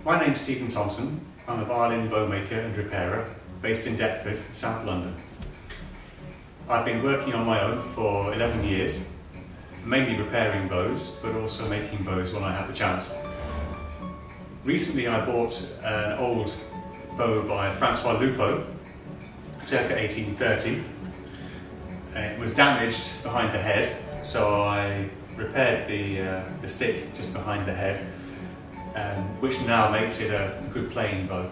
My name's Thomson. I'm a violin bowmaker and repairer based in Deptford, South London. I've been working on my own for 11 years, mainly repairing bows, but also making bows when I have the chance. Recently I bought an old bow by François Lupot, circa 1830. It was damaged behind the head, so I repaired the stick just behind the head, which now makes it a good playing bow.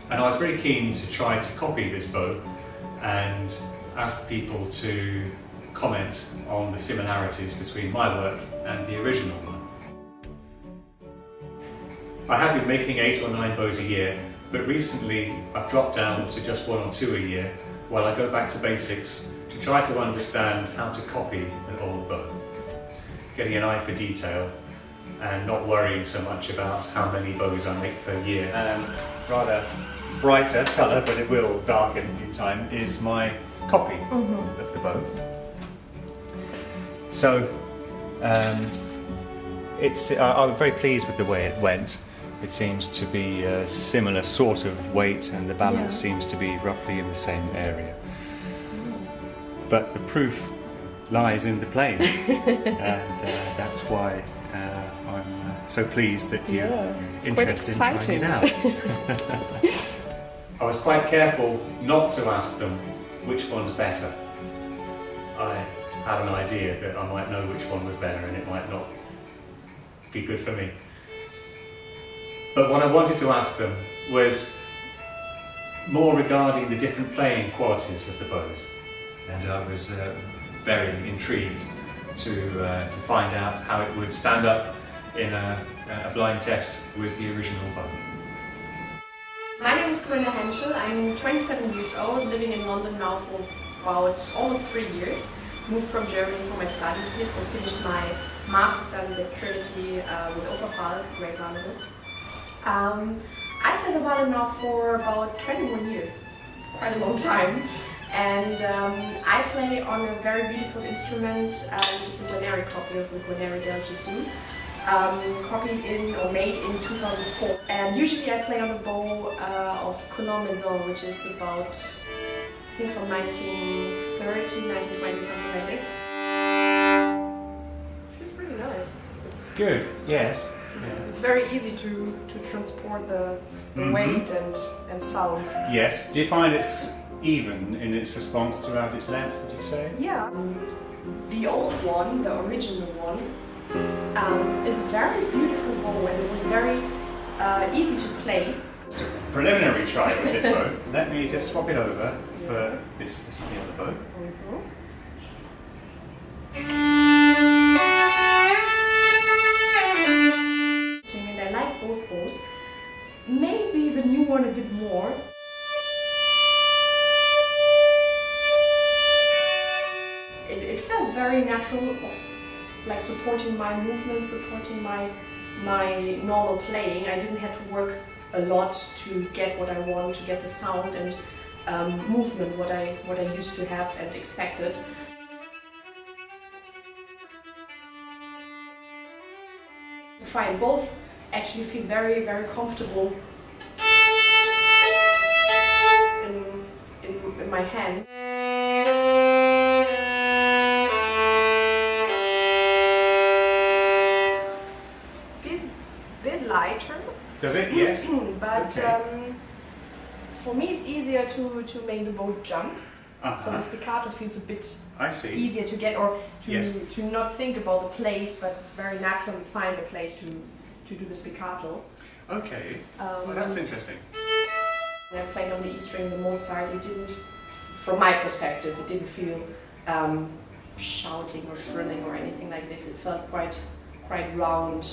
And I was very keen to try to copy this bow and ask people to comment on the similarities between my work and the original one. I have been making 8 or 9 bows a year, but recently I've dropped down to just 1 or 2 a year while I go back to basics to try to understand how to copy an old bow, getting an eye for detail and not worrying so much about how many bows I make per year. Rather brighter colour, but it will darken in time, is my copy of the bow. So I'm very pleased with the way it went. It seems to be a similar sort of weight and the balance seems to be roughly in the same area. But the proof lies in the playing, and that's why I'm so pleased that you're interested in trying it out. I was quite careful not to ask them which one's better. I had an idea that I might know which one was better and it might not be good for me. But what I wanted to ask them was more regarding the different playing qualities of the bows. And I was very intrigued to find out how it would stand up in a blind test with the original bow. My name is Henschel. I'm 27 years old, living in London now for about almost 3 years. Moved from Germany for my studies here, so finished my master's studies at Trinity with Falk, great violinist. I play the violin now for about 21 years, quite a long time. And I play on a very beautiful instrument, which is a Guarneri copy of the Guarneri del Gesù, copied in or made in 2004. And usually I play on a bow of Colon Maison, which is about, I think from 1930, 1920, something like this. She's really nice. Good, yes. It's very easy to transport the weight and sound. Yes. Do you find it's even in its response throughout its length, would you say? Yeah. The old one, the original one, is a very beautiful bow and it was very easy to play. Preliminary try with this bow. Let me just swap it over for this. This is the other bow. And I like both bows. Maybe the new one a bit more. It felt very natural, of like supporting my movements, supporting my normal playing. I didn't have to work a lot to get what I want, to get the sound and movement what I used to have and expected. Try both actually feel very, very comfortable in my hand. Feels a bit lighter. Does it? Yes. But okay. For me it's easier to make the bow jump. So the staccato feels a bit easier to get, or to not think about the place, but very naturally find the place to do the staccato. Okay, well, that's interesting. When I played on the E string, the Mozart, it didn't, from my perspective, it didn't feel shouting or shrilling or anything like this. It felt quite round.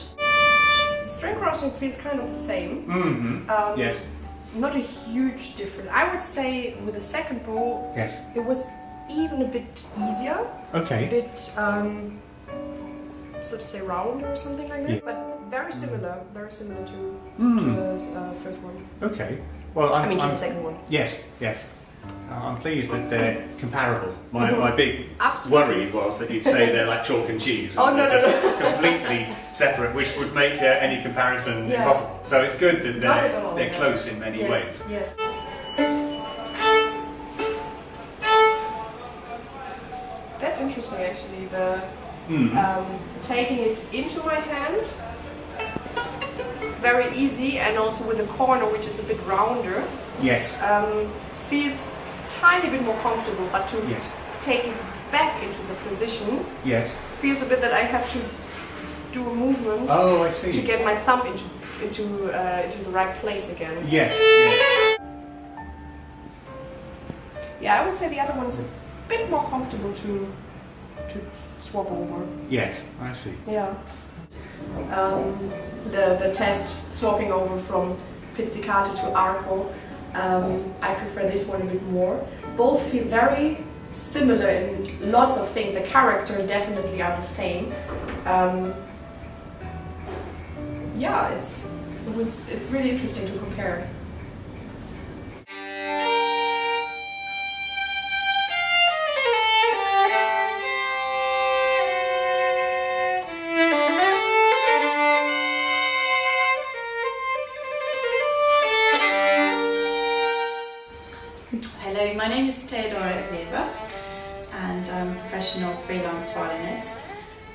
String crossing feels kind of the same. Yes. Not a huge difference. I would say with the second bow, it was even a bit easier. Okay. A bit, so to say, round or something like this, but very similar to the first one. Okay. Well, to the second one. Yes, yes. I'm pleased that they're comparable. My big Absolutely. worry was that you'd say they're like chalk and cheese. Oh, and no, they're no, just completely separate, which would make any comparison Yeah. impossible. So it's good that Not at all, they're yeah. close in many Yes, ways. yes. That's interesting, actually. Taking it into my hand. It's very easy, and also with the corner, which is a bit rounder, Yes. feels a tiny bit more comfortable. But to Yes. take it back into the position Yes. feels a bit that I have to do a movement Oh, I see. to get my thumb into the right place again. Yes. Yes. Yeah, I would say the other one is a bit more comfortable to swap over. Yes. I see. Yeah. The test swapping over from pizzicato to arco, I prefer this one a bit more. Both feel very similar in lots of things. The character definitely are the same. Yeah, it's really interesting to compare. Hello, my name is Theodora Weber and I'm a professional freelance violinist.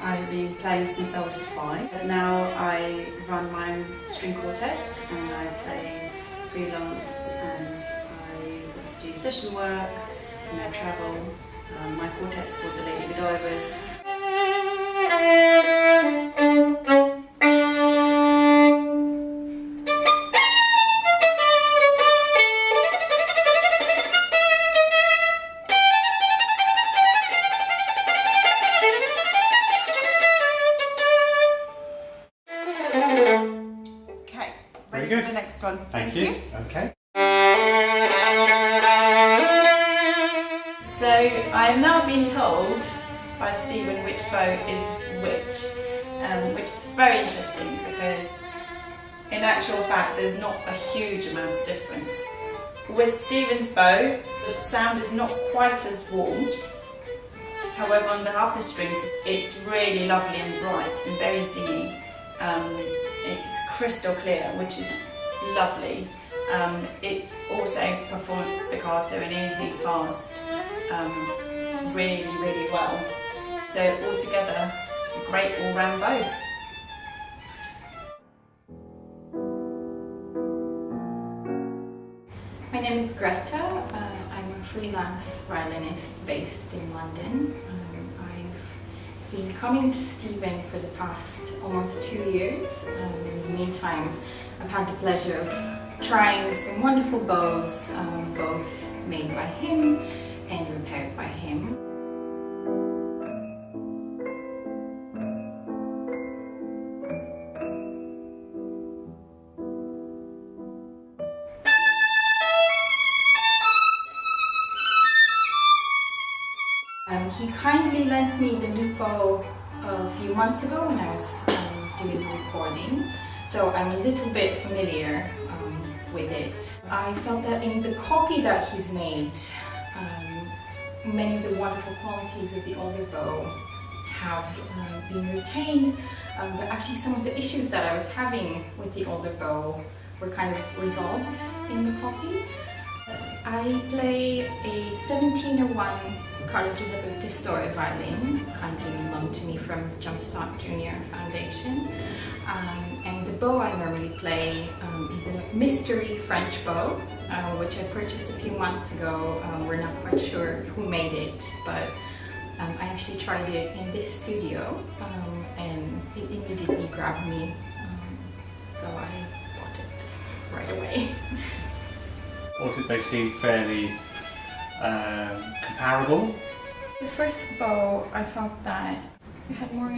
I've been playing since I was 5, but now I run my own string quartet and I play freelance and I also do session work and I travel. My quartet's called the Lady Godovas. Okay, Very ready good. for the next one. Thank you. Okay. So I am now being told by Stephen which bow is which is very interesting because in actual fact there's not a huge amount of difference. With Stephen's bow, the sound is not quite as warm. However, on the upper strings, it's really lovely and bright and very zingy. It's crystal clear, which is lovely. It also performs spiccato and anything fast really, really well. So altogether, a great all-round bow. My name is Greta. I'm a freelance violinist based in London. I've been coming to Stephen for the past almost 2 years. In the meantime, I've had the pleasure of trying some wonderful bows, both made by him and repaired by him. He kindly lent me the Lupot a few months ago when I was doing the recording, so I'm a little bit familiar with it. I felt that in the copy that he's made, many of the wonderful qualities of the older bow have been retained, but actually some of the issues that I was having with the older bow were kind of resolved in the copy. I play a 1701 Carlo Giuseppe Testore violin, kindly loaned to me from Jumpstart Junior Foundation. And the bow I normally play is a mystery French bow, which I purchased a few months ago. We're not quite sure who made it, but I actually tried it in this studio and it immediately grabbed me, so I bought it right away. Or did they seem fairly comparable? The first bow, I felt that it had more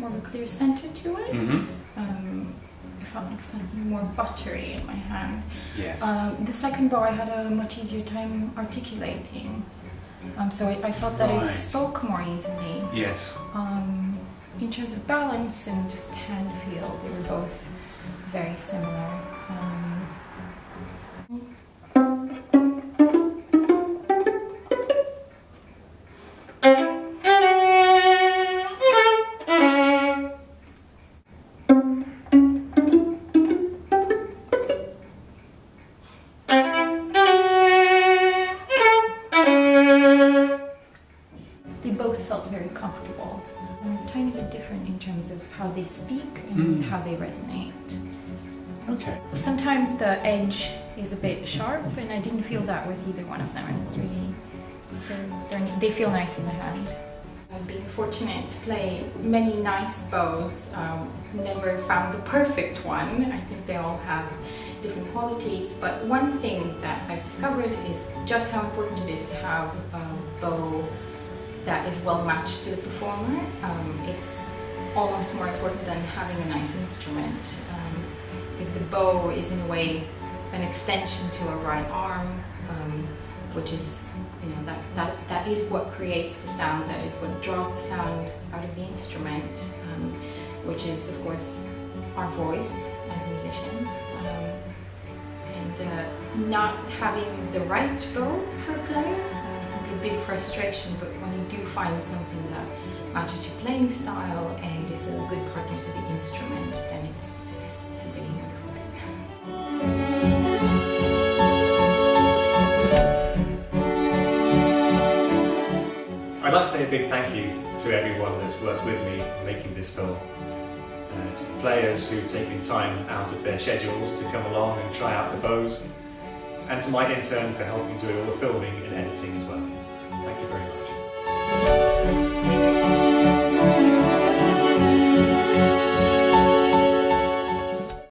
of a clear center to it. Mm-hmm. It felt like something more buttery in my hand. Yes. The second bow, I had a much easier time articulating. So I felt that Right. it spoke more easily. Yes. In terms of balance and just hand feel, they were both very similar. both felt very comfortable. A tiny bit different in terms of how they speak and how they resonate. Okay. Sometimes the edge is a bit sharp, and I didn't feel that with either one of them. It was really, they feel nice in the hand. I've been fortunate to play many nice bows. Never found the perfect one. I think they all have different qualities, but one thing that I've discovered is just how important it is to have a bow that is well matched to the performer. It's almost more important than having a nice instrument, because the bow is in a way an extension to a right arm, which is, that is what creates the sound, that is what draws the sound out of the instrument, which is of course our voice as musicians. And not having the right bow for a player can be a big frustration, but when you do find something that matches your playing style and is a good partner to the instrument, then it's a really wonderful thing. I'd like to say a big thank you to everyone that's worked with me making this film. To the players who've taken time out of their schedules to come along and try out the bows, and to my intern for helping do all the filming and editing as well. Thank you very much.